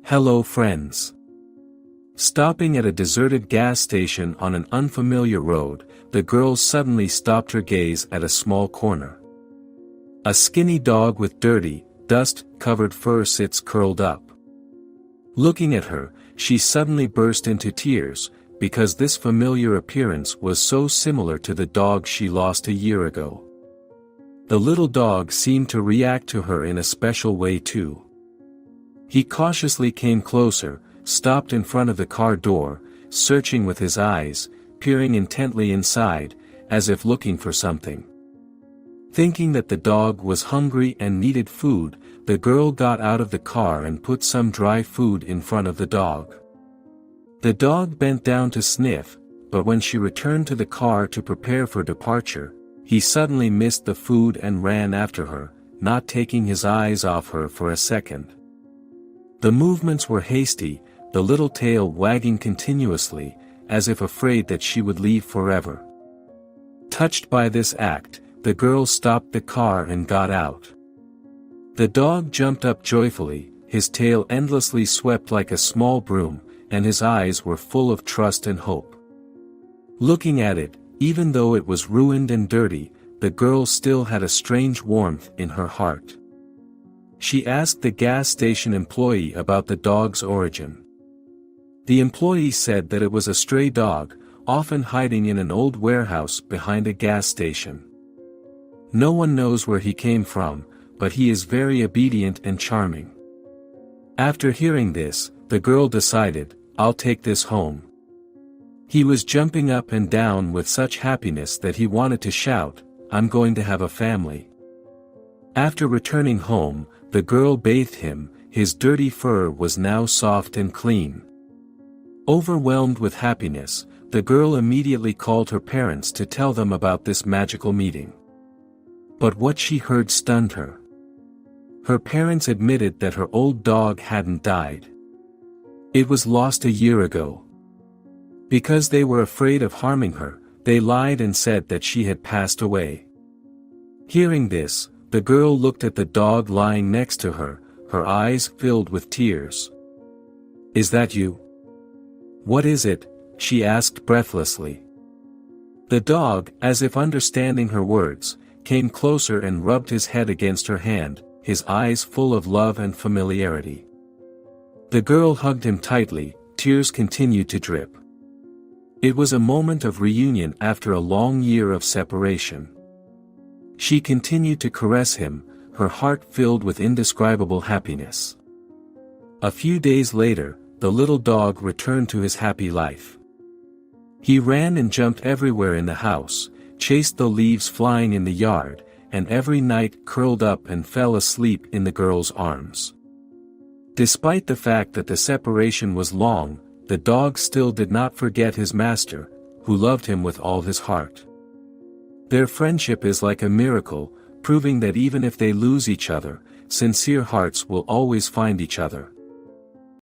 Hello friends. Stopping at a deserted gas station on an unfamiliar road, the girl suddenly stopped her gaze at a small corner. A skinny dog with dirty, dust-covered fur sits curled up. Looking at her, she suddenly burst into tears, because this familiar appearance was so similar to the dog she lost a year ago. The little dog seemed to react to her in a special way too. He cautiously came closer, stopped in front of the car door, searching with his eyes, peering intently inside, as if looking for something. Thinking that the dog was hungry and needed food, the girl got out of the car and put some dry food in front of the dog. The dog bent down to sniff, but when she returned to the car to prepare for departure, he suddenly missed the food and ran after her, not taking his eyes off her for a second. The movements were hasty, the little tail wagging continuously, as if afraid that she would leave forever. Touched by this act, the girl stopped the car and got out. The dog jumped up joyfully, his tail endlessly swept like a small broom, and his eyes were full of trust and hope. Looking at it, even though it was ruined and dirty, the girl still had a strange warmth in her heart. She asked the gas station employee about the dog's origin. The employee said that it was a stray dog, often hiding in an old warehouse behind a gas station. No one knows where he came from, but he is very obedient and charming. After hearing this, the girl decided, "I'll take this home." He was jumping up and down with such happiness that he wanted to shout, "I'm going to have a family." After returning home, the girl bathed him, his dirty fur was now soft and clean. Overwhelmed with happiness, the girl immediately called her parents to tell them about this magical meeting. But what she heard stunned her. Her parents admitted that her old dog hadn't died. It was lost a year ago. Because they were afraid of harming her, they lied and said that she had passed away. Hearing this, the girl looked at the dog lying next to her, her eyes filled with tears. "Is that you?" "What is it?" she asked breathlessly. The dog, as if understanding her words, came closer and rubbed his head against her hand, his eyes full of love and familiarity. The girl hugged him tightly, tears continued to drip. It was a moment of reunion after a long year of separation. She continued to caress him, her heart filled with indescribable happiness. A few days later, the little dog returned to his happy life. He ran and jumped everywhere in the house, chased the leaves flying in the yard, and every night curled up and fell asleep in the girl's arms. Despite the fact that the separation was long, the dog still did not forget his master, who loved him with all his heart. Their friendship is like a miracle, proving that even if they lose each other, sincere hearts will always find each other.